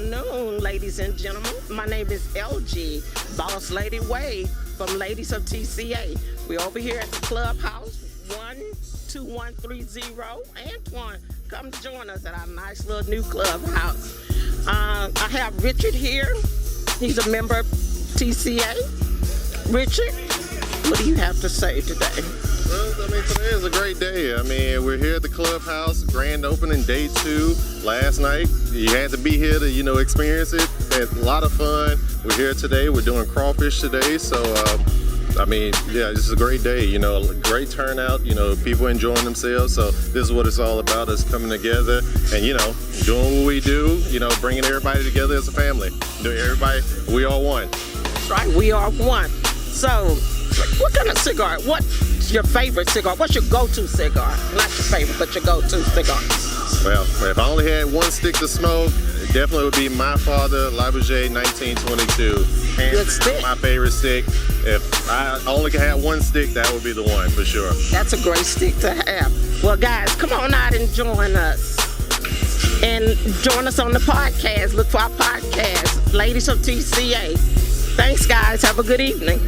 afternoon, ladies and gentlemen. My name is LG, Boss Lady Wade from Ladies of TCA. We're over here at the clubhouse, 12130. Antoine, come join us at our nice little new clubhouse. I have Richard here. He's a member of TCA. Richard, what do you have to say today? Well, today is a great day. We're here at the clubhouse, grand opening day 2 last night. You had to be here to, experience it. Had a lot of fun. We're here today. We're doing crawfish today. So, this is a great day. A great turnout. People enjoying themselves. So this is what it's all about, us coming together and, doing what we do, bringing everybody together as a family. We are one. That's right. We are one. So, what kind of cigar? What's your favorite cigar? What's your go-to cigar? Not your favorite, but your go-to cigar. Well, if I only had one stick to smoke, it definitely would be my father, Labergé 1922. Hands down, my favorite stick. If I only could have one stick, that would be the one for sure. That's a great stick to have. Well, guys, come on out and join us. And join us on the podcast. Look for our podcast, Ladies of TCA. Thanks, guys. Have a good evening.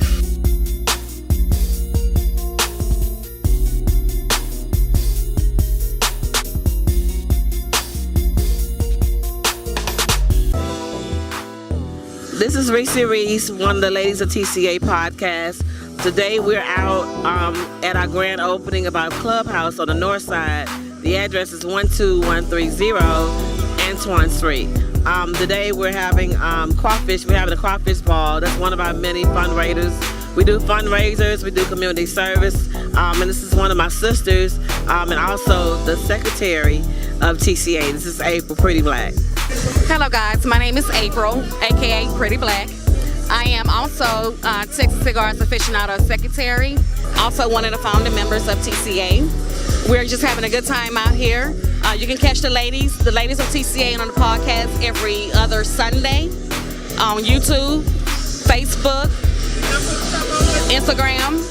This is Reese, one of the Ladies of TCA podcast. Today we're out at our grand opening of our clubhouse on the north side. The address is 12130 Antoine Street. Today we're having crawfish. We're having a crawfish ball. That's one of our many fundraisers. We do fundraisers, we do community service, and this is one of my sisters, and also the secretary of TCA. This is April, Pretty Black. Hello guys, my name is April, aka Pretty Black. I am also Texas Cigars Aficionado Secretary, also one of the founding members of TCA. We're just having a good time out here. You can catch the ladies of TCA on the podcast every other Sunday on YouTube, Facebook, Instagram,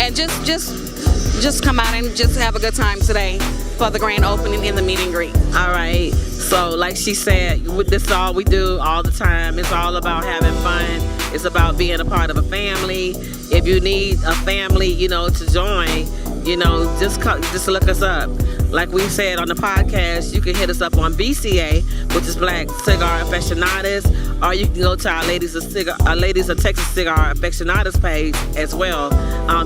and just come out and just have a good time today for the grand opening and the meet and greet. All right. So like she said, this is all we do all the time. It's all about having fun. It's about being a part of a family. If you need a family, to join, just look us up. Like we said on the podcast, you can hit us up on BCA, which is Black Cigar Aficionados, or you can go to our Ladies of Texas Cigar Aficionados page as well,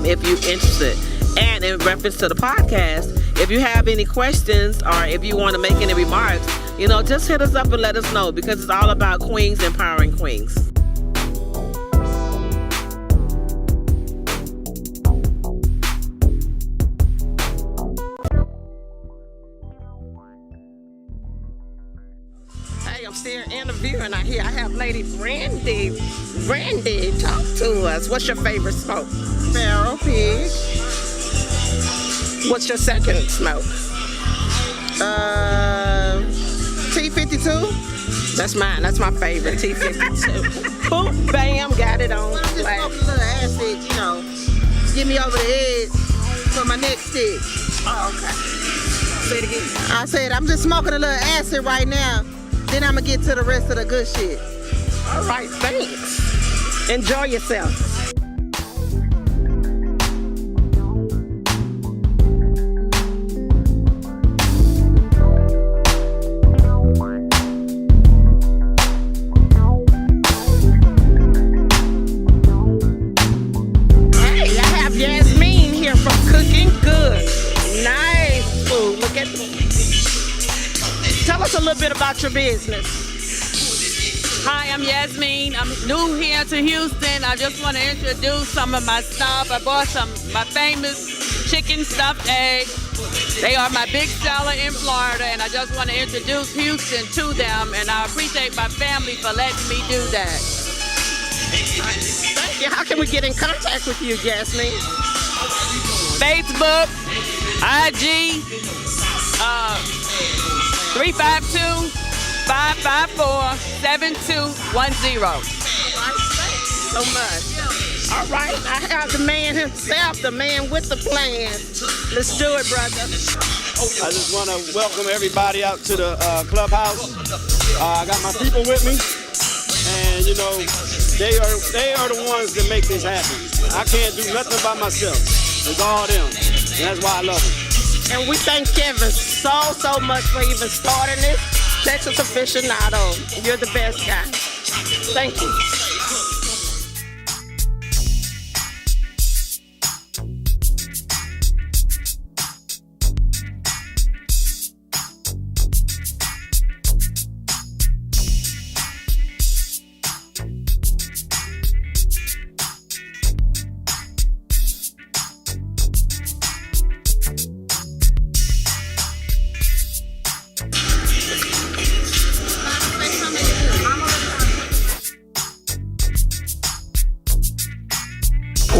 if you're interested. And in reference to the podcast, if you have any questions or if you want to make any remarks, just hit us up and let us know, because it's all about queens empowering queens. Hey, I'm still interviewing out here. I have Lady Brandy. Brandy, talk to us. What's your favorite smoke? Barrel pig. What's your second smoke? T52. That's mine. That's my favorite, T52. Boom, bam, got it on. I'm just smoking a little acid, get me over the edge for my next stick. Oh, okay. Say it again. I said I'm just smoking a little acid right now. Then I'm gonna get to the rest of the good shit. All right, thanks. Enjoy yourself. Tell us a little bit about your business. Hi, I'm Yasmin. I'm new here to Houston. I just want to introduce some of my stuff. I bought my famous chicken stuffed eggs. They are my big seller in Florida, and I just want to introduce Houston to them, and I appreciate my family for letting me do that. Thank you. How can we get in contact with you, Yasmin? Facebook, IG, 352-554-7210. So much. All right, I have the man himself, the man with the plan. Let's do it, brother. I just want to welcome everybody out to the clubhouse. I got my people with me, and you know, they are the ones that make this happen. I can't do nothing by myself. It's all them, and that's why I love them. And we thank Kevin so much for even starting this. Texas aficionado, you're the best guy. Thank you.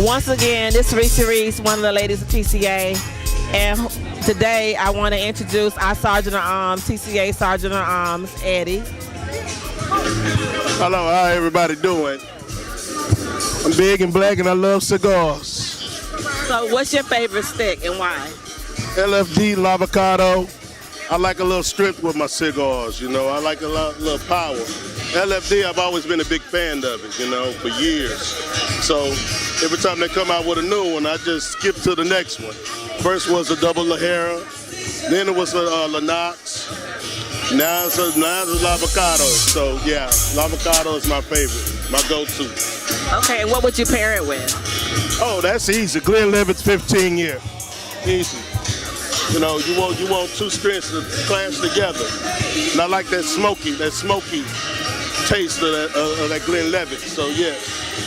Once again, this is Reese, one of the ladies of TCA, and today I want to introduce our Sergeant at Arms, TCA Sergeant at Arms, Eddie. Hello, how everybody doing? I'm big and black and I love cigars. So what's your favorite stick and why? LFD, Lavocado. I like a little strength with my cigars, you know. I like a little power. LFD, I've always been a big fan of it, you know, for years. So every time they come out with a new one, I just skip to the next one. First was a double Lahara, then it was a Lennox, now it's a Lavocado. So yeah, Lavocado is my favorite, my go-to. Okay, and what would you pair it with? Oh, that's easy. Glenlivet's 15 year, easy. You know, you want two strengths to clash together. And I like that smoky taste of that Glenlivet. So yeah,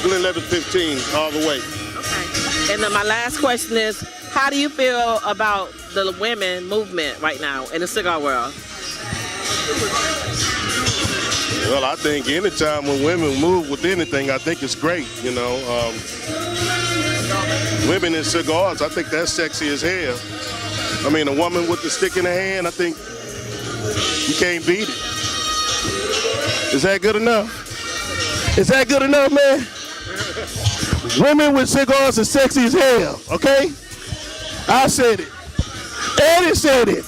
Glenlivet 15 all the way. Okay. And then my last question is, how do you feel about the women movement right now in the cigar world? Well, I think anytime when women move with anything, I think it's great, you know. Women in cigars, I think that's sexy as hell. I mean, a woman with the stick in her hand, I think you can't beat it. Is that good enough? Is that good enough, man? Women with cigars are sexy as hell, okay? I said it. Eddie said it.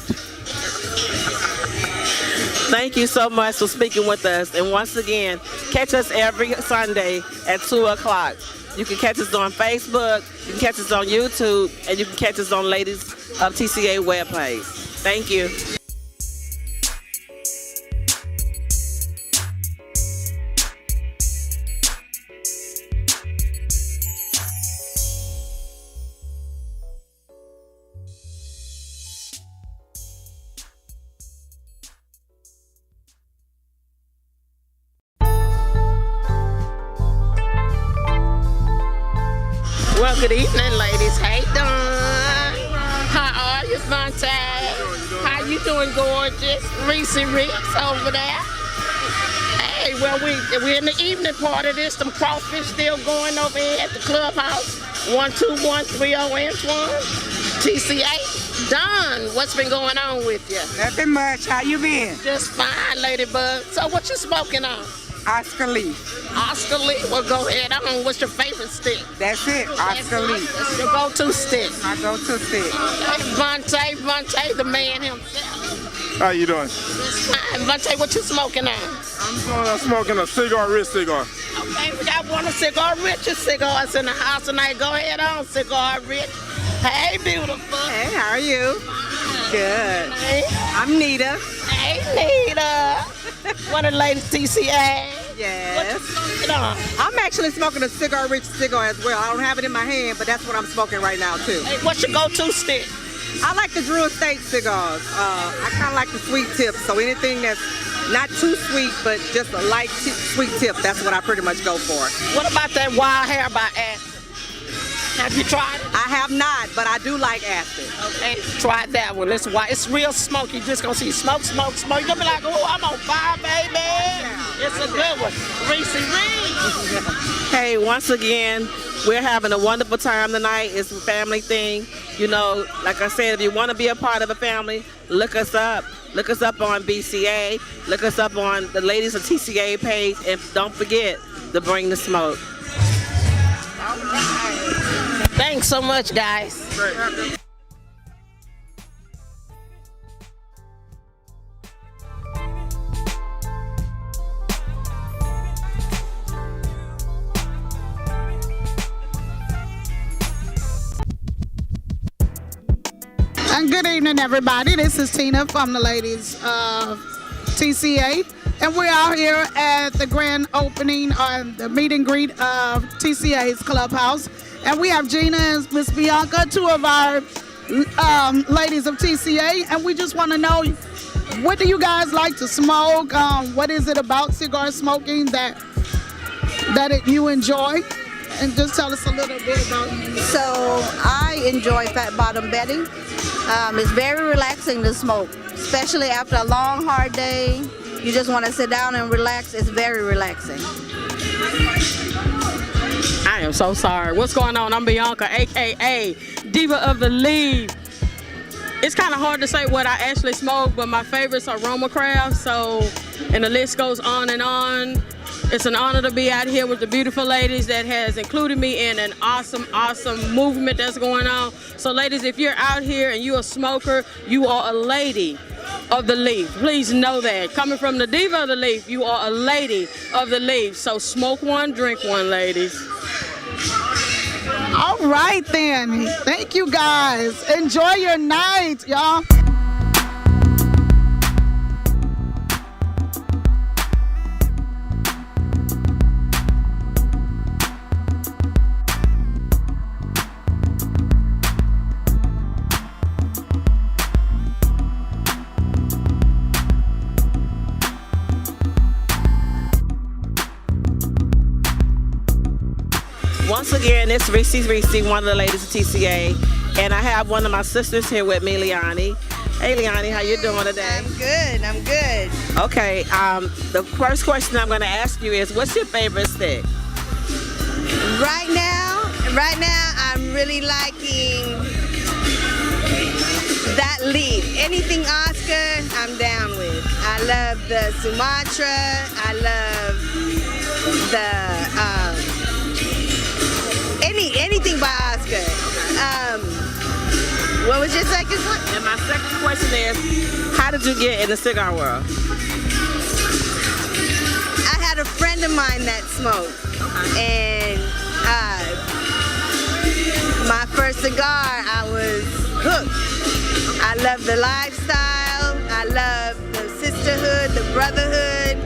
Thank you so much for speaking with us. And once again, catch us every Sunday at 2 o'clock. You can catch us on Facebook, you can catch us on YouTube, and you can catch us on Ladies of TCA webpage. Thank you. Well, good evening, ladies. Hey, Dawn. How are you, Vontae? How you doing, gorgeous? Reese over there. Hey, well, we're in the evening part of this. Some crawfish still going over here at the clubhouse. 12130 Antoine. TCA. Don, what's been going on with you? Nothing much. How you been? Just fine, Ladybug. So what you smoking on? Oscar Leaf. Oscar Leaf? Well, go ahead on. What's your favorite stick? That's it. Oscar Leaf. That's your go-to stick. My go-to stick. Vontae, the man himself. How you doing? Fine. Vontae, what you smoking on? I'm smoking a cigar, Rich cigar. Okay, we got one of Cigar Rich's cigars in the house tonight. Go ahead on, Cigar Rich. Hey, beautiful. Hey, how are you? Good. Hey. I'm Nita. Hey, Nita. One of the ladies TCA. Yes. What you smoking on? I'm actually smoking a Cigar Rich cigar as well. I don't have it in my hand, but that's what I'm smoking right now, too. Hey, what's your go-to stick? I like the Drew Estate cigars. I kind of like the sweet tips, so anything that's not too sweet, but just a light sweet tip, that's what I pretty much go for. What about that Wild Hair by Acid? Have you tried it? I have not, but I do like Acid. Okay, try that one. It's real smoky. You're just gonna see smoke, smoke, smoke. You're gonna be like, oh, I'm on fire, baby. It's a good one. Reese. Hey, once again, we're having a wonderful time tonight. It's a family thing. You know, like I said, if you want to be a part of a family, look us up. Look us up on BCA. Look us up on the Ladies of TCA page. And don't forget to bring the smoke. All right. Thanks so much, guys. Great. evening, everybody. This is Tina from the ladies of TCA, and we're out here at the grand opening on the meet and greet of TCA's clubhouse. And we have Gina and Miss Bianca, two of our ladies of TCA, and we just want to know, what do you guys like to smoke? What is it about cigar smoking that you enjoy? And just tell us a little bit about it. So I enjoy Fat Bottom Betty. It's very relaxing to smoke, especially after a long, hard day. You just want to sit down and relax. It's very relaxing. I am so sorry. What's going on? I'm Bianca, aka Diva of the League. It's kind of hard to say what I actually smoke, but my favorites are Roma Craft. So, and the list goes on and on. It's an honor to be out here with the beautiful ladies that has included me in an awesome movement that's going on. So ladies, if you're out here and you're a smoker, you are a lady of the leaf. Please know that. Coming from the Diva of the Leaf, you are a lady of the leaf. So smoke one, drink one, ladies. All right then. Thank you guys. Enjoy your night, y'all. Once again, it's Reese, one of the ladies of TCA, and I have one of my sisters here with me, Liani. Hey, Liani, how you doing today? I'm good. Okay, the first question I'm going to ask you is, what's your favorite stick? Right now, I'm really liking that lead. Anything Oscar, I'm down with. I love the Sumatra. I love the anything by Oscar. What was your second one? And my second question is, how did you get in the cigar world? I had a friend of mine that smoked, and my first cigar, I was hooked. I love the lifestyle. I love the sisterhood, the brotherhood.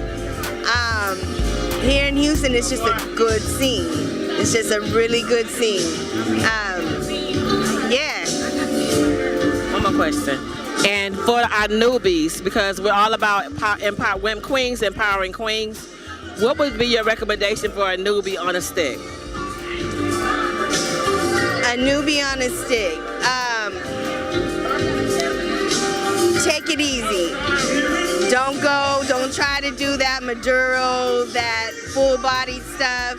Here in Houston, it's just a good scene. It's just a really good scene. Yeah. One more question. And for our newbies, because we're all about women queens, empowering queens, what would be your recommendation for a newbie on a stick? A newbie on a stick. Take it easy. Don't try to do that Maduro, that full body stuff.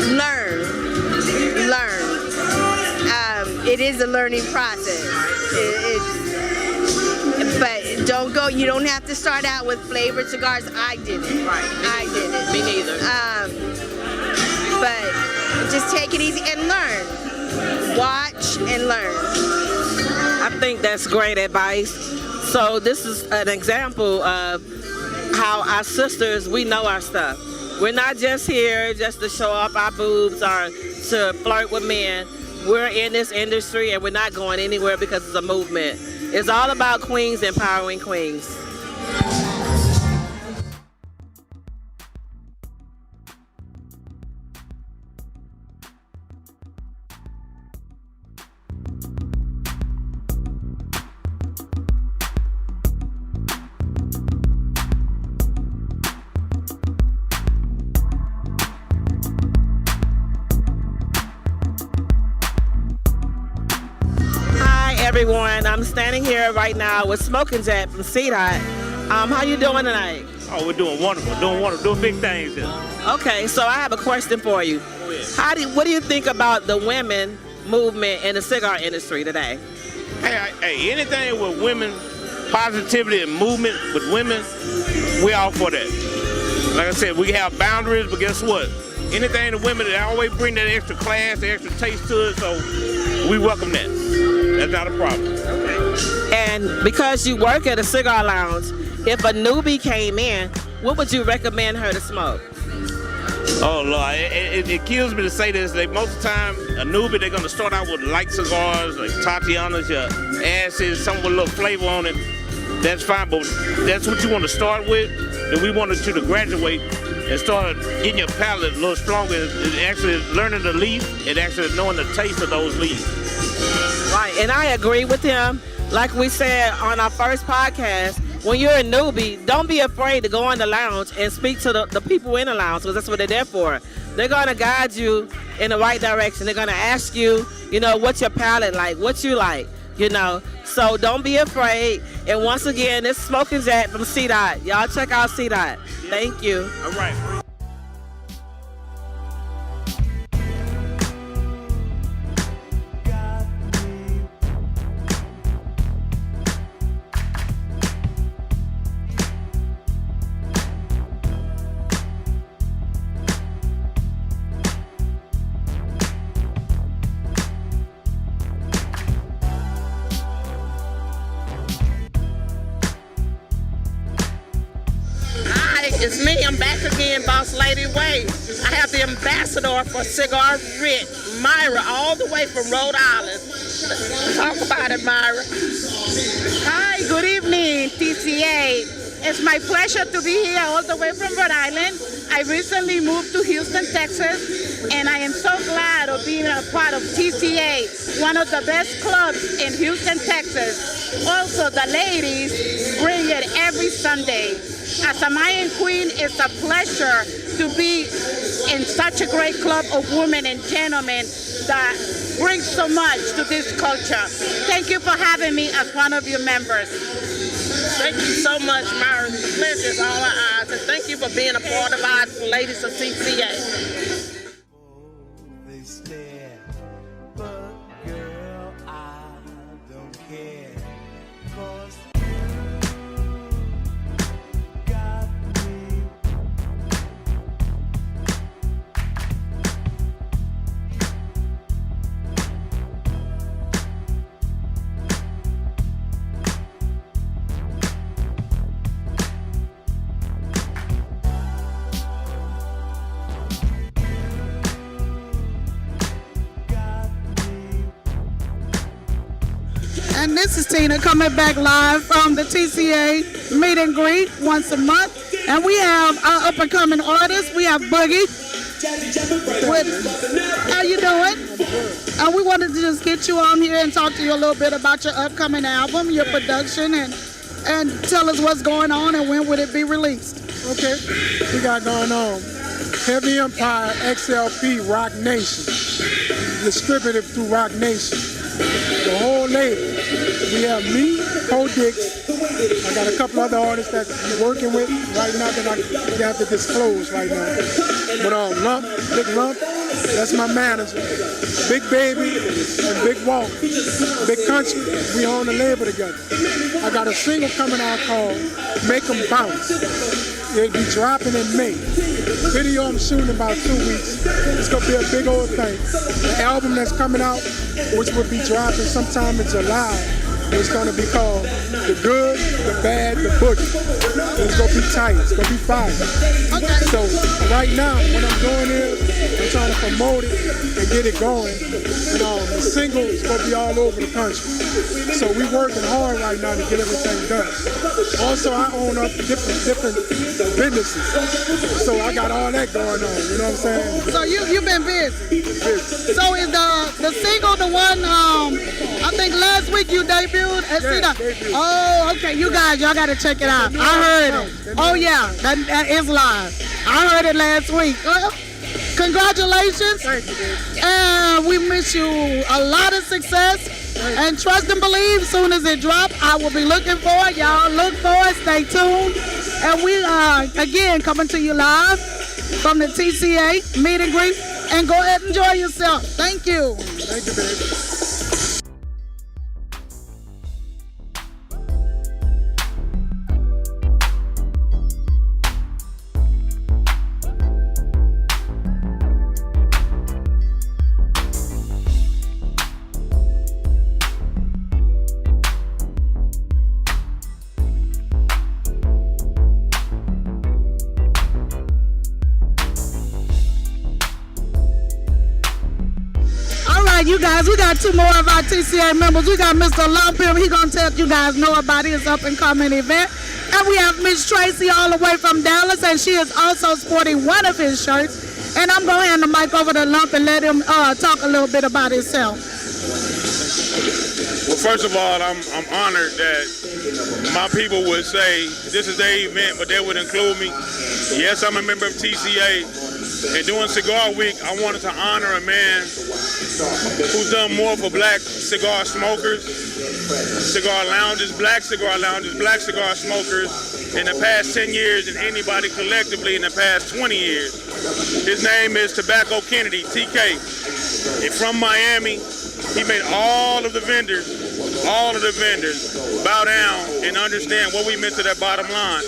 Learn. It is a learning process. But don't go. You don't have to start out with flavored cigars. I didn't. Right. I didn't. Me neither. But just take it easy and learn. Watch and learn. I think that's great advice. So this is an example of how our sisters, we know our stuff. We're not just here just to show off our boobs or to flirt with men. We're in this industry and we're not going anywhere because it's a movement. It's all about queens empowering queens. Everyone, I'm standing here right now with Smoking Jack from CDOT. How you doing tonight? Oh, we're doing wonderful, doing big things here. Okay, so I have a question for you. What do you think about the women movement in the cigar industry today? Hey, anything with women, positivity and movement with women, we're all for that. Like I said, we have boundaries, but guess what? Anything to women, they always bring that extra class, the extra taste to it, so we welcome that. That's not a problem. Okay. And because you work at a cigar lounge, if a newbie came in, what would you recommend her to smoke? Oh Lord, it kills me to say this. Most of the time, a newbie, they're gonna start out with light cigars, like Tatianas, your ashes, something with a little flavor on it. That's fine, but that's what you want to start with. Then we wanted you to graduate and start getting your palate a little stronger, and actually learning the leaf and actually knowing the taste of those leaves. Right, and I agree with him. Like we said on our first podcast, when you're a newbie, don't be afraid to go in the lounge and speak to the people in the lounge, because that's what they're there for. They're going to guide you in the right direction. They're going to ask you, what's your palate like, what you like, So don't be afraid. And once again, this is Smoking Jack from C-Dot. Y'all check out C-Dot. Thank you. All right. It's me, I'm back again, Boss Lady Way. I have the ambassador for Cigar Rich, Myra, all the way from Rhode Island. Talk about it, Myra. Hi, good evening, TCA. It's my pleasure to be here all the way from Rhode Island. I recently moved to Houston, Texas, and I am so glad of being a part of TCA, one of the best clubs in Houston, Texas. Also, the ladies bring it every Sunday. As a Mayan Queen, it's a pleasure to be in such a great club of women and gentlemen that brings so much to this culture. Thank you for having me as one of your members. Thank you so much, Myra. The pleasure is all our eyes, and thank you for being a part of our ladies of TCA. They stare, but girl, I don't care. 'Cause And this is Tina coming back live from the TCA meet and greet once a month. And we have our up and coming artists. We have Boogie. How you doing? And we wanted to just get you on here and talk to you a little bit about your upcoming album, your production, and tell us what's going on and when would it be released. Okay, we got going on Heavy Empire XLP Rock Nation, distributed through Rock Nation. The whole label. We have me, Dix. I got a couple other artists that we're working with right now that I have to disclose right now. But Lump, Big Lump, that's my manager. Big Baby and Big Walk, Big Country, we own the label together. I got a single coming out called Make 'Em Bounce. It'll be dropping in May. Video I'm shooting in about 2 weeks. It's gonna be a big old thing. The album that's coming out, which will be dropping sometime in July, is gonna be called The Good, The Bad, The Boogie. It's gonna be tight. It's gonna be fire. Okay. So right now, what I'm doing is I'm trying to promote it and get it going. The single is gonna be all over the country. So we're working hard right now to get everything done. Also, I own up different businesses. So I got all that going on, you know what I'm saying? So you've been busy. So is the single the one, I think last week you debuted at C-Dot? Oh, okay, y'all gotta check it out. I heard it. Oh yeah, that is live. I heard it last week. Congratulations. Thank you, baby. And we wish you a lot of success. And trust and believe, soon as it drops, I will be looking for it. Y'all look for it, stay tuned. And we are, again, coming to you live from the TCA meet and greet. And go ahead and enjoy yourself. Thank you. Thank you, baby. you guys, we got two more of our TCA members. We got Mr. Lumpim. He gonna tell you guys know about his up and coming event. And we have Miss Tracy all the way from Dallas, and she is also sporting one of his shirts. And I'm gonna hand the mic over to Lump and let him talk a little bit about himself. Well, first of all, I'm honored that my people would say this is their event, but they would include me. Yes, I'm a member of TCA. And during Cigar Week, I wanted to honor a man who's done more for black cigar smokers, cigar lounges, black cigar smokers in the past 10 years than anybody collectively in the past 20 years. His name is Tobacco Kennedy, TK. And from Miami, he made all of the vendors bow down and understand what we meant to that bottom line.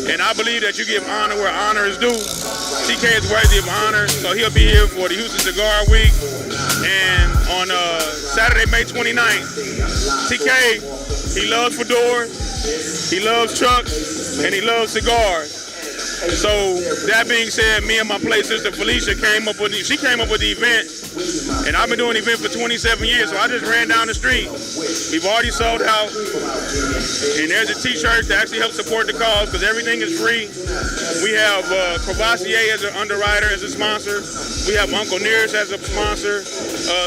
And I believe that you give honor where honor is due. TK is worthy of honor, so he'll be here for the Houston Cigar Week. And on Saturday, May 29th, TK, he loves fedoras, he loves trucks, and he loves cigars. So that being said, me and my play sister Felicia came up with the event, and I've been doing the event for 27 years, so I just ran down the street. We've already sold out, and there's a t-shirt to actually help support the cause because everything is free. We have Courvoisier as an underwriter, as a sponsor. We have Uncle Nearest as a sponsor.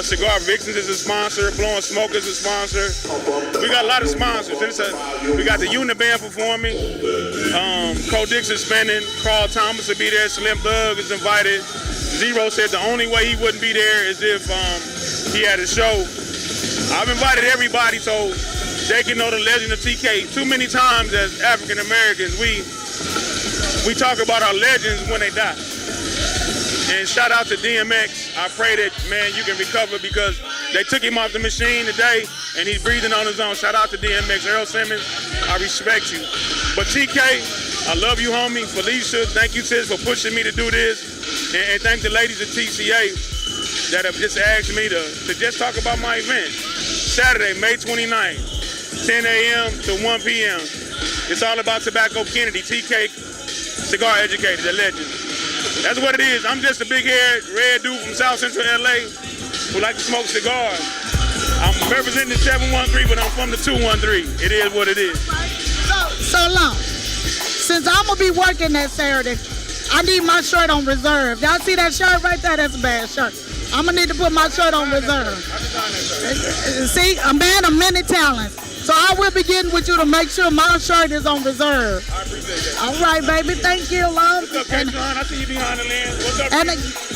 Cigar Vixens as a sponsor. Blowing Smoke as a sponsor. We got a lot of sponsors. We got the Uniband performing. Cole Dix is spinning. Carl Thomas will be there. Slim Thug is invited. Zero said the only way he wouldn't be there is if he had a show. I've invited everybody so they can know the legend of TK. Too many times as African Americans, we talk about our legends when they die. And shout out to DMX. I pray that, man, you can recover because they took him off the machine today and he's breathing on his own. Shout out to DMX. Earl Simmons, I respect you. But TK, I love you, homie. Felicia, thank you, sis, for pushing me to do this. And thank the ladies at TCA that have just asked me to just talk about my event. Saturday, May 29th, 10 a.m. to 1 p.m. It's all about Tobacco Kennedy, TK, cigar educator, the legend. That's what it is. I'm just a big-haired, red dude from South Central LA who like to smoke cigars. I'm representing the 713, but I'm from the 213. It is what it is. So long. Since I'm going to be working that Saturday, I need my shirt on reserve. Y'all see that shirt right there? That's a bad shirt. I'm going to need to put my shirt on reserve. See, a man of many talents. So I will be getting with you to make sure my shirt is on reserve. I appreciate that. All right, baby. Thank you, love. What's up, Patron? I see you behind the lens. What's up,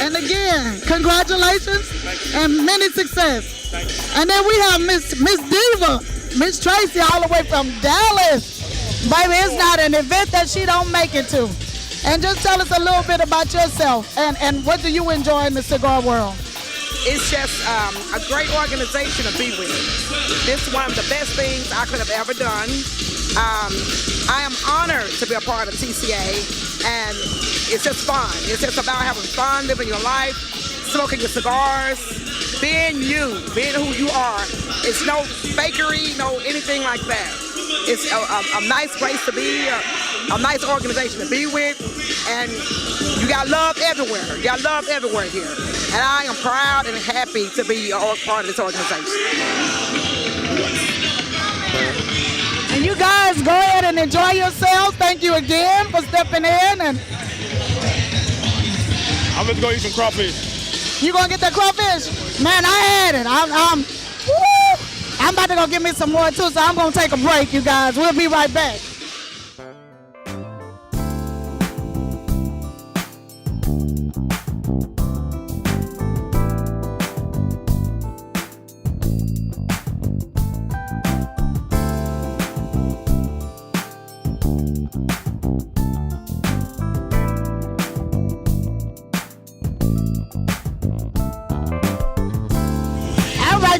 and again, congratulations and many success. Thank you. And then we have Miss Diva, Miss Tracy, all the way from Dallas. Baby, it's not an event that she don't make it to. And just tell us a little bit about yourself and what do you enjoy in the cigar world? It's just a great organization to be with. This is one of the best things I could have ever done. I am honored to be a part of TCA, and it's just fun. It's just about having fun, living your life, smoking your cigars, being you, being who you are. It's no fakery, no anything like that. It's a nice place to be, a nice organization to be with, and you got love everywhere. You got love everywhere here. And I am proud and happy to be a part of this organization. And you guys go ahead and enjoy yourselves. Thank you again for stepping in. And I'm going to go eat some crawfish. You gonna get that crawfish? Man, I had it. I'm about to go get me some more too, so I'm gonna take a break, you guys. We'll be right back.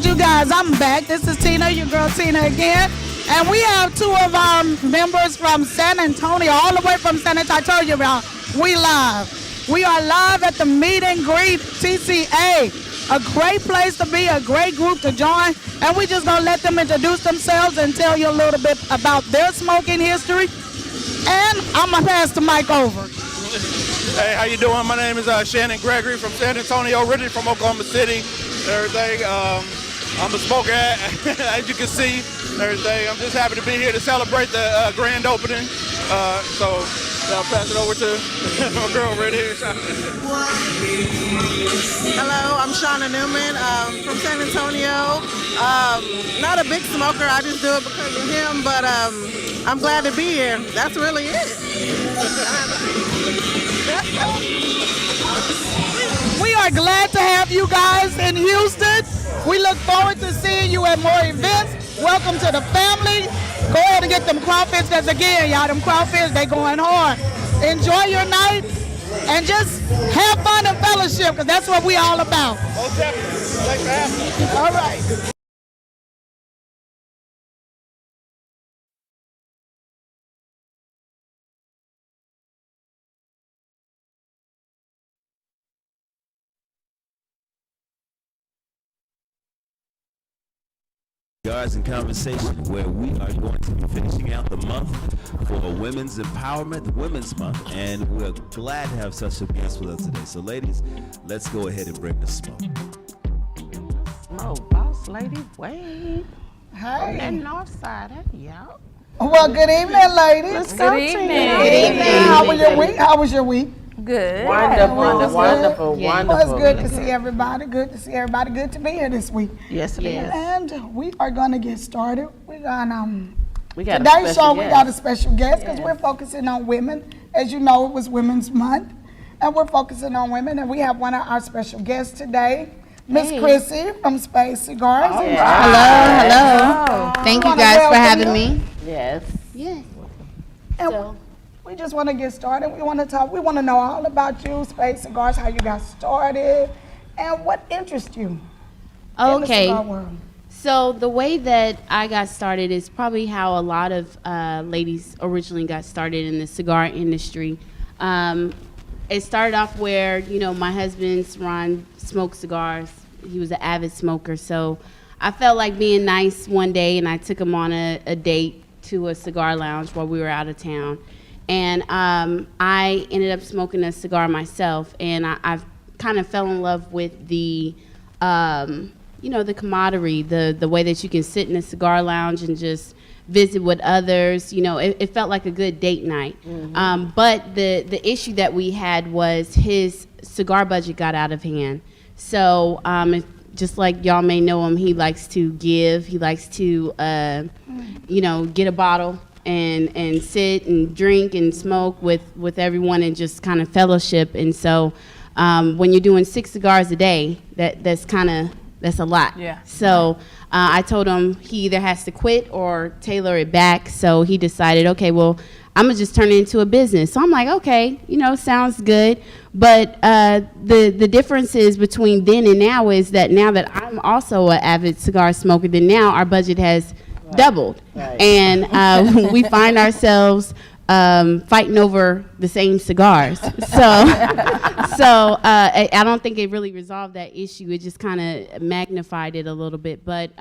You guys, I'm back. This is Tina, your girl Tina again. And we have two of our members from San Antonio, all the way from San Antonio. I told you about, we live. We are live at the meet and greet TCA. A great place to be, a great group to join. And we just gonna let them introduce themselves and tell you a little bit about their smoking history. And I'm gonna pass the mic over. Hey, how you doing? My name is Shannon Gregory from San Antonio, originally from Oklahoma City. everything. I'm a smoker, as you can see, everything. I'm just happy to be here to celebrate the grand opening. So I'll pass it over to my girl right here. Hello, I'm Shauna Newman from San Antonio. Not a big smoker, I just do it because of him, but I'm glad to be here. That's really it. We are glad to have you guys in Houston. We look forward to seeing you at more events. Welcome to the family. Go ahead and get them crawfish, because again, y'all, them crawfish, they going hard. Enjoy your night and just have fun and fellowship, because that's what we all about. Most definitely. Thanks for having me. All right. Cigars and Conversation, where we are going to be finishing out the month for Women's Empowerment Women's Month, and we're glad to have such a guest with us today. So ladies, let's go ahead and bring the smoke. Smoke, boss lady, wait. Hey. That north side, y'all. Well, good evening, ladies. Good evening. Good evening. How was your week? How was your week? Good. Wonderful. Wonderful. Well, it's good to see everybody. Good to see everybody. Good to be here this week. Yes, it is. And we are going to get started. We're going we got today's show. We got a special guest because we're focusing on women. As you know, it was Women's Month, and we're focusing on women. And we have one of our special guests today, Miss Chrissy from Space Cigars. Hello. Thank you guys for having me. Yes. Yes. And we just want to get started. We want to talk. We want to know all about you, Space Cigars, how you got started, and what interests you in the cigar world. So the way that I got started is probably how a lot of ladies originally got started in the cigar industry. It started off where, my husband, Ron, smoked cigars. He was an avid smoker. So I felt like being nice one day, and I took him on a date to a cigar lounge while we were out of town. And I ended up smoking a cigar myself, and I've kind of fell in love with the, the camaraderie, the way that you can sit in a cigar lounge and just visit with others. It felt like a good date night. Mm-hmm. But the issue that we had was his cigar budget got out of hand. So just like y'all may know him, he likes to give. He likes to, get a bottle and sit and drink and smoke with everyone and just kind of fellowship. And so when you're doing 6 cigars a day, that's a lot. Yeah. So I told him he either has to quit or tailor it back. So he decided, okay, well, I'm gonna just turn it into a business. So I'm like, okay, sounds good. But the difference is between then and now is that now that I'm also an avid cigar smoker, then now our budget has doubled. Right. And we find ourselves fighting over the same cigars. So I don't think it really resolved that issue. It just kind of magnified it a little bit. But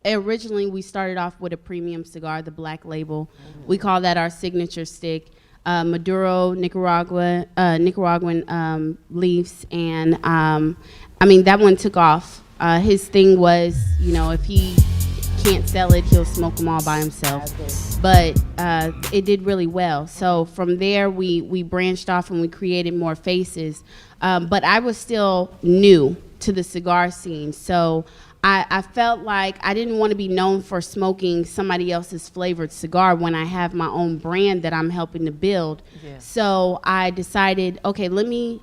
originally we started off with a premium cigar, the Black Label. Mm-hmm. We call that our signature stick. Maduro, Nicaraguan leaves. And that one took off. His thing was, if he can't sell it, he'll smoke them all by himself. But it did really well. So from there, we branched off and we created more faces. But I was still new to the cigar scene. So I felt like I didn't want to be known for smoking somebody else's flavored cigar when I have my own brand that I'm helping to build. Yeah. So I decided, okay, let me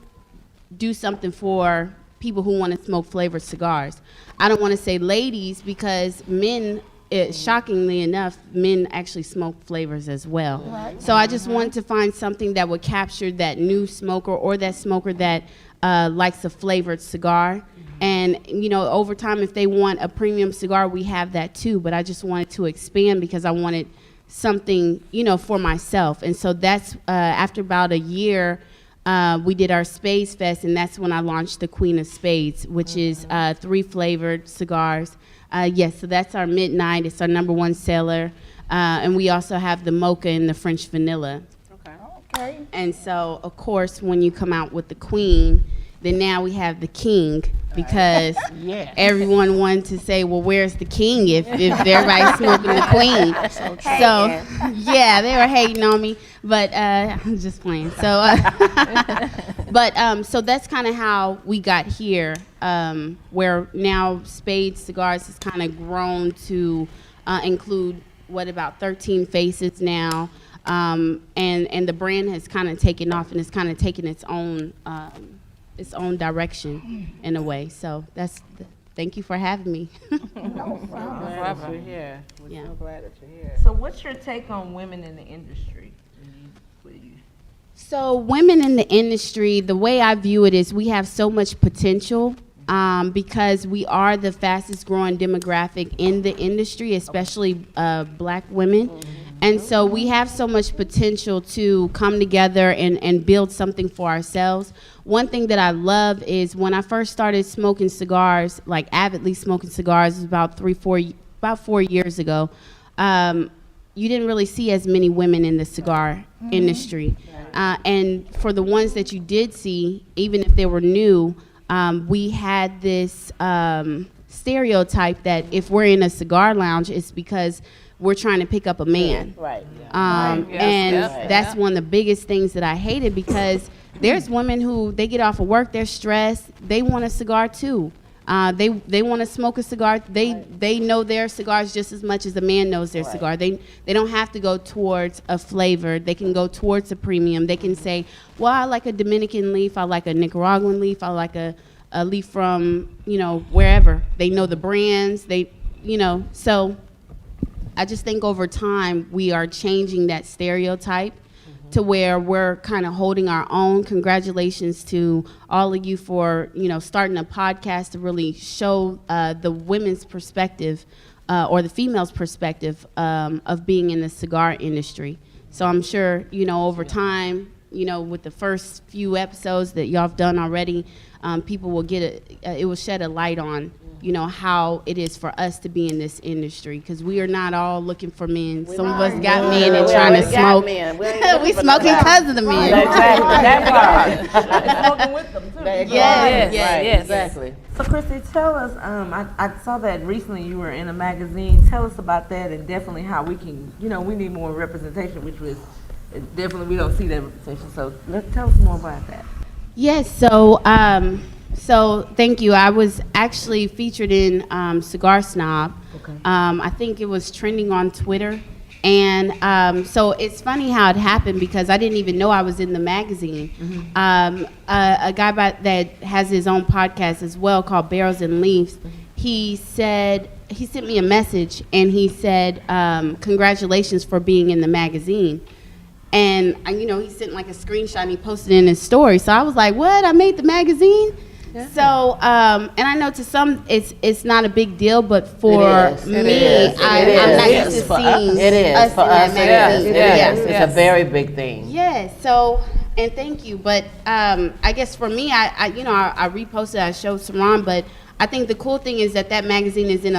do something for people who want to smoke flavored cigars. I don't want to say ladies because men, shockingly enough, men actually smoke flavors as well. Right. So I just wanted to find something that would capture that new smoker or that smoker that likes a flavored cigar. And, over time, if they want a premium cigar, we have that too. But I just wanted to expand because I wanted something, for myself. And so that's after about a year, we did our Spades Fest, and that's when I launched the Queen of Spades, which is 3 flavored cigars. So that's our Midnight. It's our #1 seller. And we also have the Mocha and the French Vanilla. Okay. And so, of course, when you come out with the Queen, then now we have the king, because everyone wanted to say, well, where's the king if everybody's smoking the queen? So yeah, they were hating on me, but I'm just playing. So so that's kind of how we got here, where now Spade Cigars has kind of grown to include about 13 faces now, and the brand has kind of taken off, and it's kind of taken its own direction in a way. So thank you for having me. No problem. Glad that you're here. We're Yeah. so glad that you're here. So what's your take on women in the industry? So women in the industry, the way I view it is we have so much potential, because we are the fastest growing demographic in the industry, especially black women. And so we have so much potential to come together and build something for ourselves. One thing that I love is when I first started smoking cigars, like avidly smoking cigars, it was about 4 years ago. You didn't really see as many women in the cigar industry. And for the ones that you did see, even if they were new, we had this stereotype that if we're in a cigar lounge, it's because we're trying to pick up a man. Right. That's one of the biggest things that I hated, because there's women who, they get off of work, they're stressed, they want a cigar too. They want to smoke a cigar. They know their cigars just as much as a man knows their cigar. They don't have to go towards a flavor. They can go towards a premium. They can say, well, I like a Dominican leaf, I like a Nicaraguan leaf, I like a leaf from, wherever. They know the brands, so I just think over time we are changing that stereotype to where we're kind of holding our own. Congratulations to all of you for, starting a podcast to really show the women's perspective or the female's perspective of being in the cigar industry. So I'm sure, over time, with the first few episodes that y'all have done already, people will it will shed a light on how it is for us to be in this industry, because we are not all looking for men. Some of us got men and trying to smoke. We smoking because of the men. Exactly. That part. Smoking with them too. Yes. Exactly. So Christy, tell us. I saw that recently you were in a magazine. Tell us about that, and definitely how we can. We need more representation, which was definitely we don't see that representation. So tell us more about that. Yes. So thank you. I was actually featured in Cigar Snob. Okay. I think it was trending on Twitter. And so it's funny how it happened, because I didn't even know I was in the magazine. A guy that has his own podcast as well called Barrels and Leaves, he sent me a message and he said, congratulations for being in the magazine. And he sent like a screenshot and he posted it in his story. So I was like, what? I made the magazine? Yeah. So, and I know to some it's not a big deal, but for me, I'm not used to seeing us in that magazine. Yes, it's a very big thing. Yes. So, and thank you. But I guess for me, I reposted, I showed Saran, but I think the cool thing is that magazine is in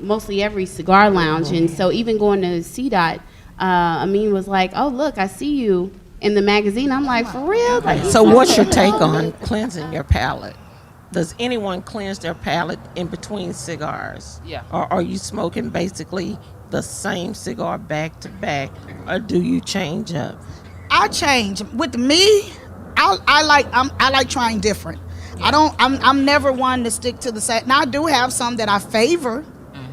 mostly every cigar lounge, and so even going to CDOT, Amin was like, "Oh, look, I see you in the magazine." I'm like, for real? So what's your take on cleansing your palate? Does anyone cleanse their palate in between cigars? Yeah. Or are you smoking basically the same cigar back to back, or do you change up? I change. With me, I like trying different. I'm never one to stick to the same. Now I do have some that I favor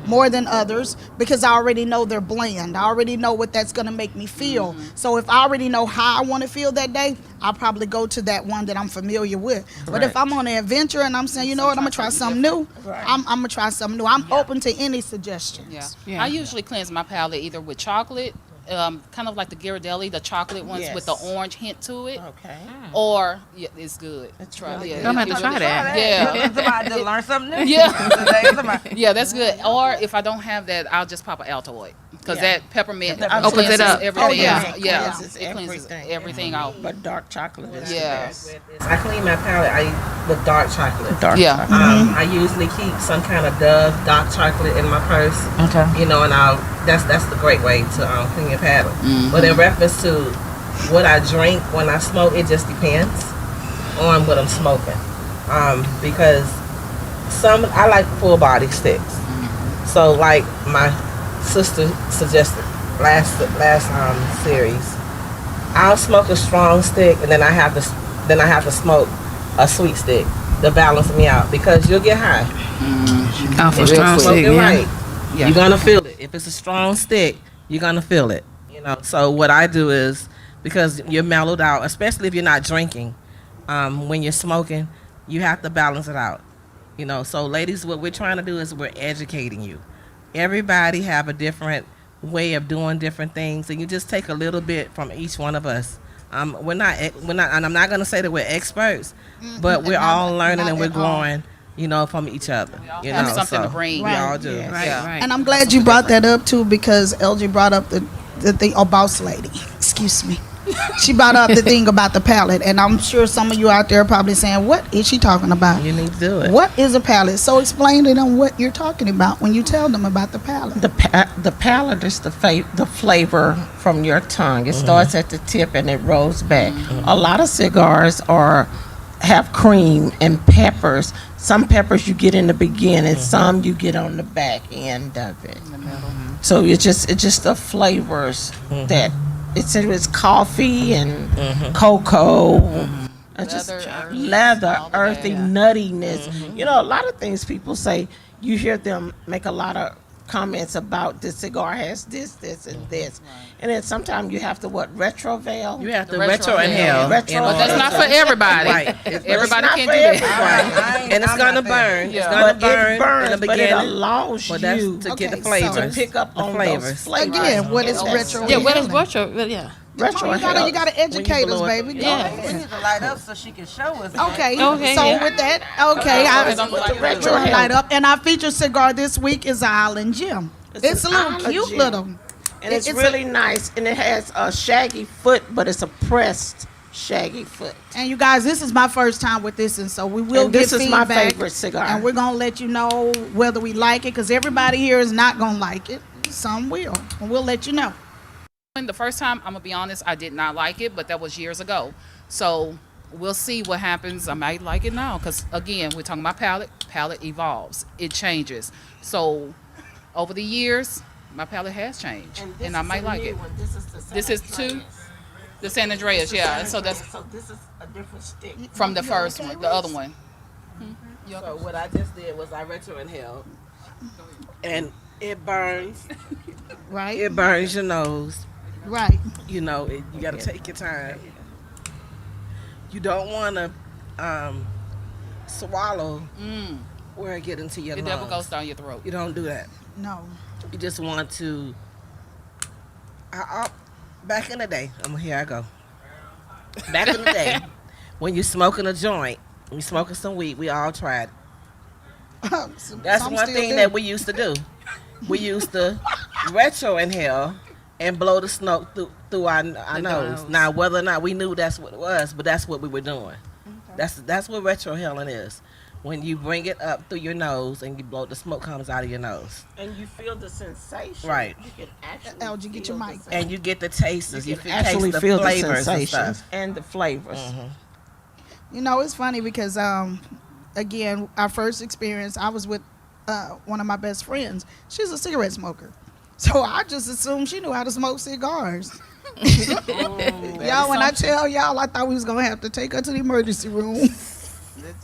more than others, because I already know their blend. I already know what that's going to make me feel. So if I already know how I want to feel that day, I'll probably go to that one that I'm familiar with. But if I'm on an adventure and I'm saying, you know what, I'm going to try something new, I'm going to try something new. I'm open to any suggestions. I usually cleanse my palate either with chocolate, kind of like the Ghirardelli, the chocolate ones with the orange hint to it. Okay. Or it's good. Try I'm gonna have to try that. Yeah. Somebody to learn something new. Yeah. Yeah, that's good. Or if I don't have that, I'll just pop an Altoid, because that peppermint opens it up. Everything. It cleanses everything out. But dark chocolate is the best. I clean my palate with dark chocolate. I usually keep some kind of Dove dark chocolate in my purse. Okay. And that's the great way to clean your palate. But in reference to what I drink when I smoke, it just depends on what I'm smoking, because I like full body sticks. So like my sister suggested last series, I'll smoke a strong stick and then I have to smoke a sweet stick to balance me out, because you'll get high. Oh, for If you're strong smoking stick, yeah. right, Yeah. you're gonna feel it. If it's a strong stick, you're gonna feel it. So what I do is, because you're mellowed out, especially if you're not drinking, when you're smoking, you have to balance it out. So ladies, what we're trying to do is we're educating you. Everybody have a different way of doing different things, and you just take a little bit from each one of us. We're not, and I'm not gonna say that we're experts, but we're all learning and we're growing. From each other. have something to bring. We all do. Yes. Right. And I'm glad you brought that up too, because LG brought up the thing, boss lady. Excuse me. She brought up the thing about the palate, and I'm sure some of you out there are probably saying, "What is she talking about?" You need to do it. What is a palate? So explain to them what you're talking about when you tell them about the palate. The palate is the flavor from your tongue. It starts at the tip and it rolls back. A lot of cigars have cream and peppers. Some peppers you get in the beginning, some you get on the back end of it. So it's just the flavors that it's coffee and cocoa. Just leather, earthy, nuttiness. A lot of things people say, you hear them make a lot of comments about this cigar has this, and this. And then sometimes you have to retrovail. You have to retro inhale. But that's not for everybody. Right. Everybody not can't for do that. everybody. And it's gonna burn. It's gonna burn in the but it beginning. allows But that's you to get the to flavors. pick up the on flavors. those flavors. Again, what is retro? Yeah, what is retro? Yeah. Retro You gotta educate us, baby. Go We ahead. need to light up so she can show us. Okay. Okay, So yeah. with that, we're gonna light up, and our featured cigar this week is Island Gem. It's a little cute little. And it's really nice, and it has a shaggy foot, but it's a pressed shaggy foot. And you guys, this is my first time with this, and so we will And get this is my feedback, favorite cigar. and we're gonna let you know whether we like it, because everybody here is not gonna like it. Some will, and we'll let you know. The first time, I'm gonna be honest, I did not like it, but that was years ago. So we'll see what happens. I might like it now, because again, we're talking about palate. Palate evolves, it changes. So over the years, my palate has changed, and I might like it. This is the San Andreas, yeah. So this is a different stick from the first one, the other one. So what I just did was I retro inhaled, and it burns. Right. It burns your nose. Right. You got to take your time. You don't want to swallow where it get into your It lungs. never goes down your throat. You don't do that. No. You just want to. Back in the day, here I go. Back in the day, when you smoking a joint, when you smoking some weed, we all tried it. That's Some one still thing do. that we used to do. We used to retro inhale and blow the smoke through our nose. Now, whether or not we knew that's what it was, but that's what we were doing. That's what retro inhaling is. When you bring it up through your nose and you blow, the smoke comes out of your nose. And you feel the sensation. Right. You can actually LG, get your mic. And you get the tastes. You can can actually taste the feel the flavors and sensations stuff. and the flavors. It's funny because again, our first experience, I was with one of my best friends. She's a cigarette smoker, so I just assumed she knew how to smoke cigars. Y'all, when I tell y'all, I thought we was gonna have to take her to the emergency room.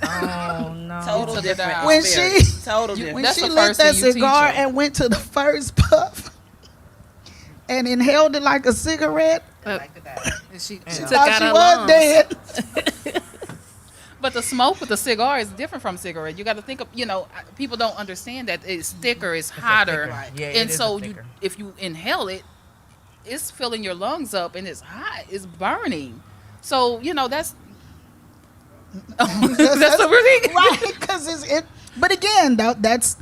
Oh no! Total different. When experience. Total different. When she lit that cigar and went to the first puff and inhaled it like a cigarette, She thought she was dead. But the smoke with the cigar is different from cigarette. You got to think of, people don't understand that it's thicker, it's hotter, Yeah, it and is so thicker. if you inhale it, it's filling your lungs up and it's hot, it's burning. So that's that's a really right, because but again, that's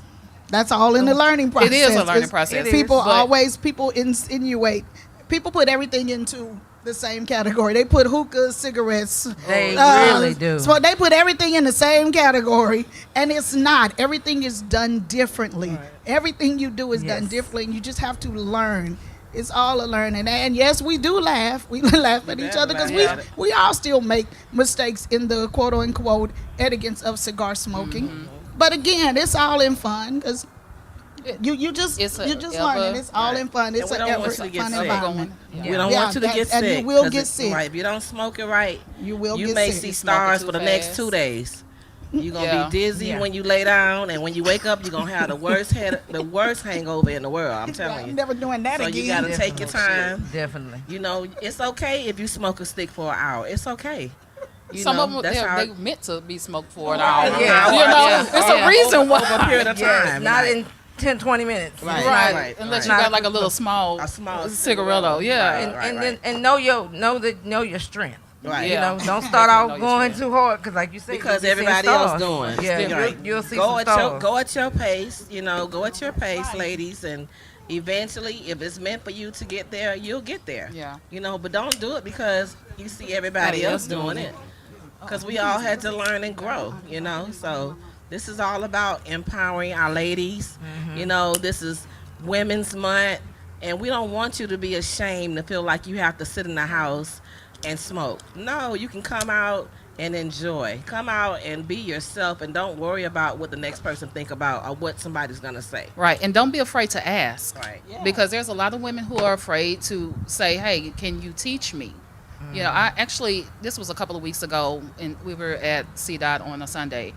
all in the learning process. It is a learning process. People insinuate, people put everything into the same category. They put hookahs, cigarettes. They really do. So they put everything in the same category, and it's not. Everything is done differently. Everything you do is done differently, and you just have to learn It's all a learning. And yes, we do laugh. We laugh at each other because we all still make mistakes in the quote unquote etiquette of cigar smoking. But again, it's all in fun because you just learning. It's all in fun. It's And we a don't want you to get fun sick. environment. We don't want you to get sick. And you will 'cause get sick. Right. If you don't smoke it right, you will you get may sick. see You stars smoke for it the too next fast. 2 days. You're gonna be dizzy when you lay down, and when you wake up, you're gonna have the worst hangover in the world. I'm telling you. I'm never doing that so again. you gotta take your time. Definitely. You know, it's okay if you smoke a stick for an hour. It's okay. Some know, of them, that's how they meant to be smoked for an hour. Yeah. You know, it's a reason why. Over a period of time. Not in 10, 20 minutes. Right. Unless you got like a small cigaretto. Yeah. And know your strength. Right. You Yeah. know, don't start out going too hard because, like you said, because you'll be seeing everybody else stars. doing. Yeah, you'll see go some at stars. go at your pace. You know, go at your pace, ladies, and eventually, if it's meant for you to get there, you'll get there. Yeah. You know, but don't do it because you see everybody else doing it. Because we all had to learn and grow. You know, so this is all about empowering our ladies. You know, this is Women's Month, and we don't want you to be ashamed to feel like you have to sit in the house and smoke. No, you can come out and enjoy. Come out and be yourself, and don't worry about what the next person think about or what somebody's gonna say. Right, and don't be afraid to ask. Right. Because there's a lot of women who are afraid to say, "Hey, can you teach me?" You know, I actually, this was a couple of weeks ago, and we were at CDOT on a Sunday,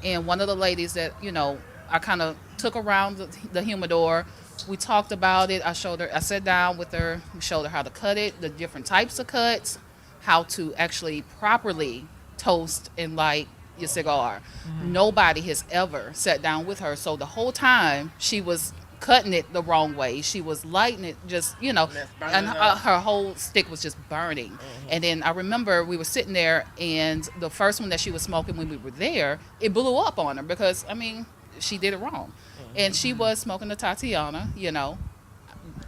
and one of the ladies that, you know, I kind of took around the humidor. We talked about it. I sat down with her, showed her how to cut it, the different types of cuts, how to actually properly toast and light your cigar. Nobody has ever sat down with her. So the whole time she was cutting it the wrong way. She was lighting it just, you know, and her whole stick was just burning. And then I remember we were sitting there, and the first one that she was smoking when we were there, it blew up on her because, I mean, she did it wrong. And she was smoking the Tatiana, you know.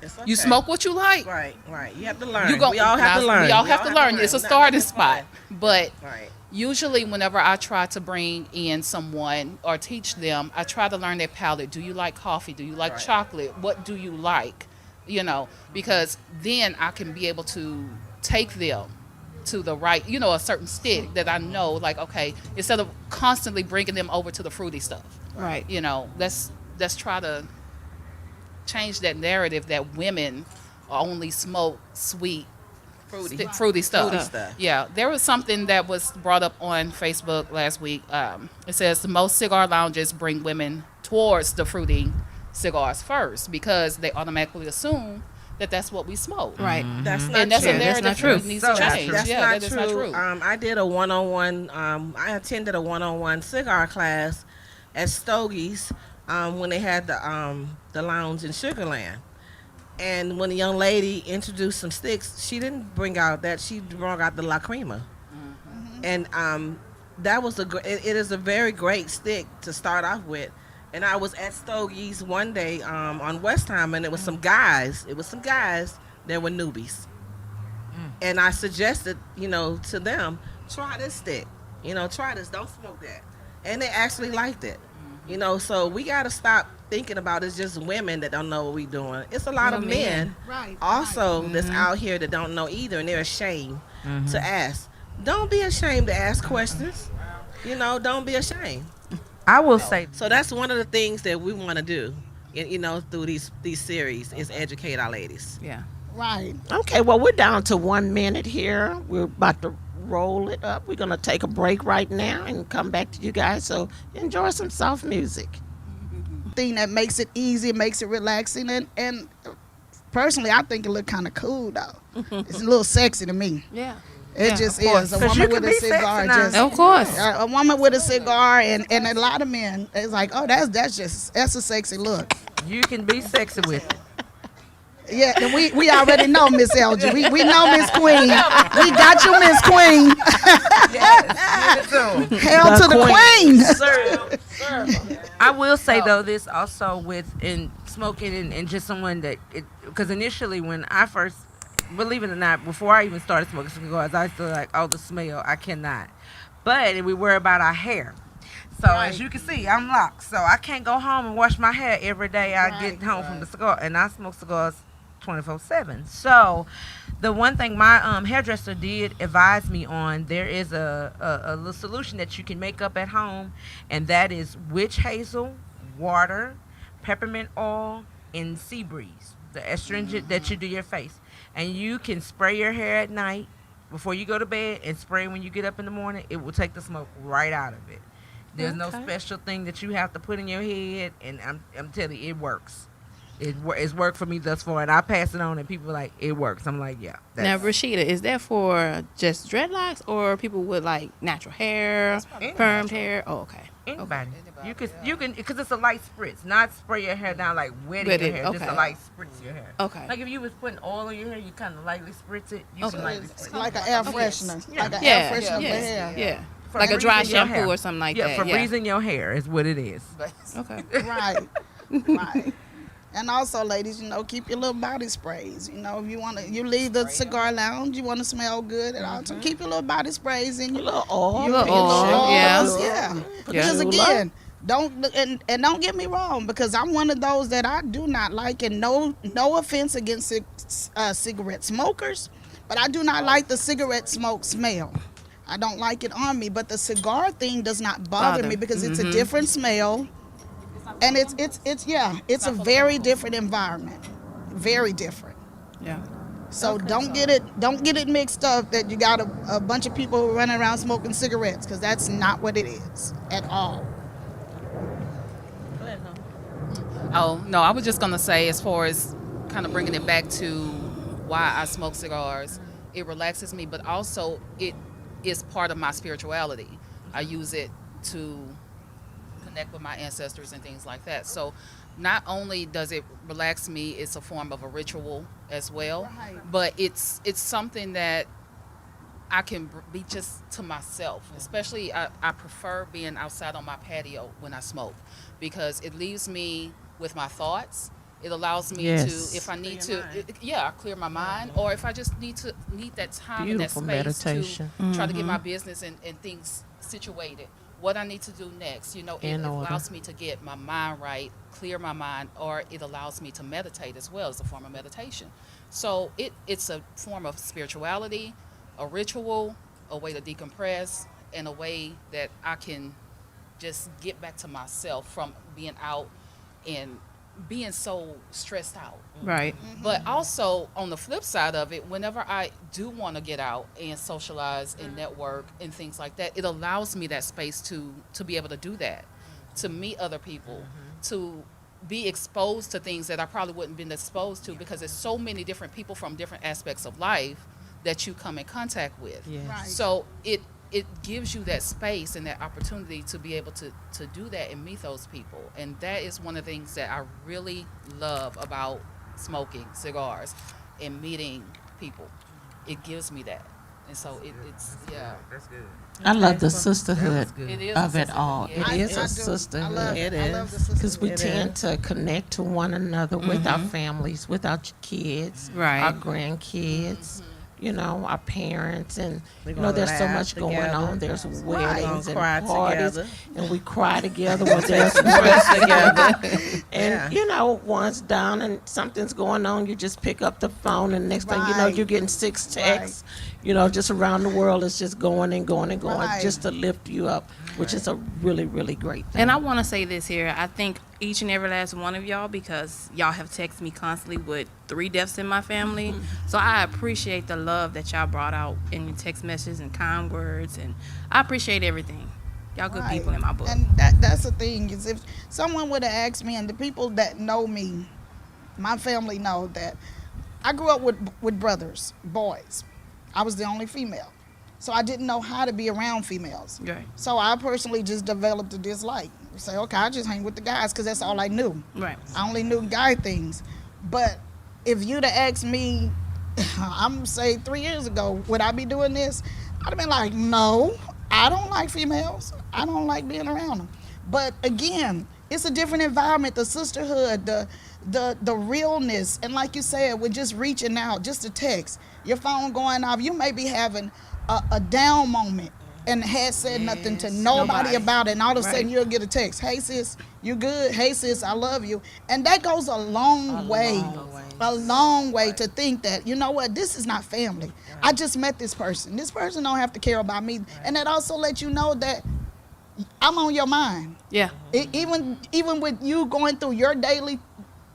It's You smoke what you like. Right. You have to learn. We all have to learn. We all have to learn. It's a starting spot. But Right. usually whenever I try to bring in someone or teach them, I try to learn their palate. Do you like coffee? Do you like chocolate? What do you like? You know, because then I can be able to take them to the right, you know, a certain stick that I know, like, okay, instead of constantly bringing them over to the fruity stuff. Right. You know, let's try to change that narrative that women only smoke sweet, fruity stuff. Yeah, there was something that was brought up on Facebook last week. It says the most cigar lounges bring women towards the fruity cigars first because they automatically assume that that's what we smoke. Right. That's not and that's true. a narrative That's not true. that needs to change. That's Yeah, not that is true. not true. I did a one-on-one. I attended a one-on-one cigar class at Stogie's when they had the lounge in Sugarland. And when the young lady introduced some sticks, she didn't bring out that. She brought out the La Crema. And that was it is a very great stick to start off with. And I was at Stogie's one day on Westheimer, and it was some guys. It was some guys that were newbies. And I suggested, you know, to them, try this stick. You know, try this. Don't smoke that. And they actually liked it. You know, so we got to stop thinking about it's just women that don't know what we're doing. It's a lot of men also that's out here that don't know either, and they're ashamed to ask. Don't be ashamed to ask questions. You know, don't be ashamed. I will say. So that's one of the things that we want to do, you know, through these series is educate our ladies. Yeah. Right. Okay, well, we're down to 1 minute here. We're about to roll it up. We're going to take a break right now and come back to you guys. So enjoy some soft music. Thing that makes it easy, makes it relaxing, and personally, I think it look kind of cool though. It's a little sexy to me. Yeah. It just is. A woman with a cigar, Of course. A woman with a cigar, and a lot of men, it's like, oh, that's a sexy look. You can be sexy with it. Yeah, and we already know Miss Elgin. We know Miss Queen. We got you, Miss Queen. Yes, Hail to the Queen. I will say though, this also with in smoking and just someone that because initially when I first, believe it or not, before I even started smoking cigars, I used to like, oh, the smell, I cannot. But we worry about our hair. So as you can see, I'm locked. So I can't go home and wash my hair every day I get home from the cigar. And I smoke cigars 24/7. So the one thing my hairdresser did advise me on, there is a little solution that you can make up at home, and that is witch hazel, water, peppermint oil, and sea breeze, the astringent that you do your face. And you can spray your hair at night before you go to bed and spray when you get up in the morning. It will take the smoke right out of it. There's no special thing that you have to put in your head, and I'm telling you, it works. It's worked for me thus far, and I pass it on, and people are like, it works. I'm like, yeah. Now, Rashida, is that for just dreadlocks or people with like natural hair, permed hair? Oh, okay. Anybody. You can, because it's a light spritz, not spray your hair down like wetting your hair, just a light spritz your hair. Okay. Like if you was putting oil in your hair, you kind of lightly spritz it. You can lightly spritz it. Like an air freshener. Yeah. Like an air freshener for hair. Yeah. For Like a dry breezing your shampoo hair. or something like that. Yeah, for breezing your hair is what it is. Okay. Right. Right. And also, ladies, keep your little body sprays. If you want to, you leave the cigar lounge, you want to smell good, and also keep your little body sprays in your little oil. Yeah. Because again, don't get me wrong, because I'm one of those that I do not like, and no offense against cigarette smokers, but I do not like the cigarette smoke smell. I don't like it on me, but the cigar thing does not bother me because it's a different smell. And it's a very different environment, very different. Yeah. So don't get it mixed up that you got a bunch of people running around smoking cigarettes, because that's not what it is at all. Oh no, I was just gonna say, as far as kind of bringing it back to why I smoke cigars, it relaxes me, but also it is part of my spirituality. I use it to connect with my ancestors and things like that. So not only does it relax me, it's a form of a ritual as well, but it's something that I can be just to myself. Especially I prefer being outside on my patio when I smoke, because it leaves me with my thoughts. It allows me to, if I need to, I clear my mind, or if I just need that time and that space meditation. to try to get my business and things situated. What I need to do next, it allows me to get my mind right, clear my mind, or it allows me to meditate as well as a form of meditation. So it's a form of spirituality, a ritual, a way to decompress, and a way that I can just get back to myself from being out and being so stressed out. Right. But also on the flip side of it, whenever I do want to get out and socialize and network and things like that, it allows me that space to be able to do that, to meet other people, to be exposed to things that I probably wouldn't been exposed to, because there's so many different people from different aspects of life that you come in contact with. Yes. Right. So it gives you that space and that opportunity to be able to do that and meet those people. And that is one of the things that I really love about smoking cigars and meeting people. It gives me that. And so it's that's good. I love the sisterhood It is of a it all. sisterhood. It is I a do. sisterhood. I love the Because we sisterhood. tend to connect to one another with our families, with our kids, Right. our grandkids. Our parents, and We're gonna there's so laugh much going together. on. There's We're weddings gonna and cry parties, together. and we cry together when Take there's some trips together. And one's down and something's going on, you just pick up the phone, and next thing you know, Right. you're getting 6 texts. Just around the world, it's just going and going and going, Right. just to lift you up, which is a really, really great thing. And I want to say this here. I think each and every last one of y'all, because y'all have texted me constantly with 3 deaths in my family. So I appreciate the love that y'all brought out in your text messages and kind words. And I appreciate everything. Y'all good people in my book. And that's the thing, is if someone would have asked me, and the people that know me, my family know that I grew up with brothers, boys. I was the only female. So I didn't know how to be around females. Right. So I personally just developed a dislike. Say, okay, I just hang with the guys because that's all I knew. Right. I only knew guy things. But if you'd have asked me, I'm going to say 3 years ago, would I be doing this? I'd have been like, no, I don't like females. I don't like being around them. But again, it's a different environment, the sisterhood, the realness. And like you said, with just reaching out, just a text, your phone going off, you may be having a down moment and had said nothing to nobody about it, and all of a sudden you'll get a text, hey sis, you good? Hey sis, I love you. And that goes a long way. a long way to think that, you know what, this is not family. I just met this person. This person don't have to care about me. And that also lets you know that I'm on your mind. Yeah. Even with you going through your daily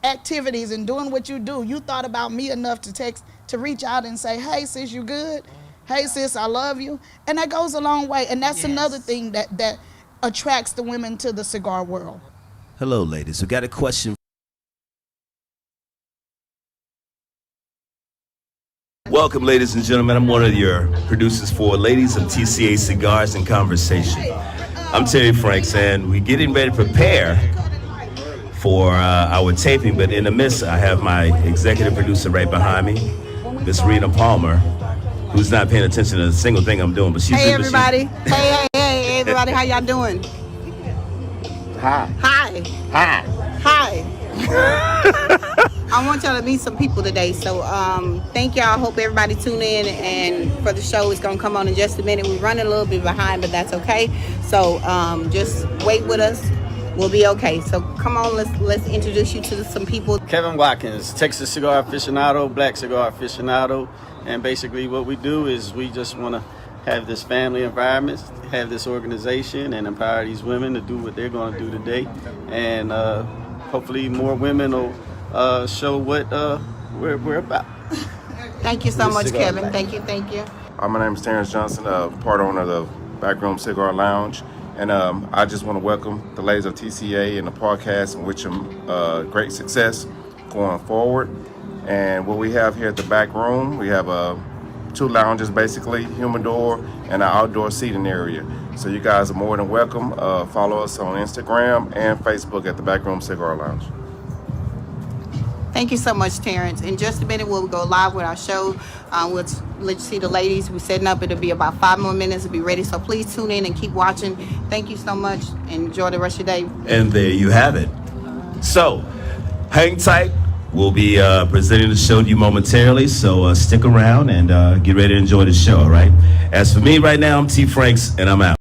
activities and doing what you do, you thought about me enough to reach out and say, hey, sis, you good? Hey, sis, I love you. And that goes a long way. And that's another thing that attracts the women to the cigar world. Hello, ladies. We got a question. Welcome, ladies and gentlemen. I'm one of your producers for Ladies of TCA Cigars and Conversation. I'm Terry Franks, and we're getting ready to prepare for our taping, but in the midst, I have my executive producer right behind me, Miss Rena Palmer, who's not paying attention to a single thing I'm doing, but she's... Hey, everybody. Hey, everybody. How y'all doing? Hi. I want y'all to meet some people today, so thank y'all. Hope everybody tune in, and for the show, it's gonna come on in just a minute. We're running a little bit behind, but that's okay. So just wait with us. We'll be okay. So come on, let's introduce you to some people. Kevin Watkins, Texas cigar aficionado, black cigar aficionado, and basically what we do is we just want to have this family environment, have this organization, and empower these women to do what they're going to do today, and hopefully more women will show what we're about. Thank you so much, Kevin. Thank you. My name is Terrence Johnson, part owner of the Backroom Cigar Lounge. And I just want to welcome the ladies of TCA and the podcast and wish them great success going forward. And what we have here at the back room, we have 2 lounges basically, humidor and an outdoor seating area. So you guys are more than welcome. Follow us on Instagram and Facebook at the Backroom Cigar Lounge. Thank you so much, Terrence. In just a minute, we'll go live with our show. We'll let you see the ladies. We're setting up. It'll be about 5 more minutes to be ready. So please tune in and keep watching. Thank you so much, and enjoy the rest of your day. And there you have it. So, hang tight. We'll be presenting the show to you momentarily, so stick around and get ready to enjoy the show, all right? As for me right now, I'm T. Franks, and I'm out.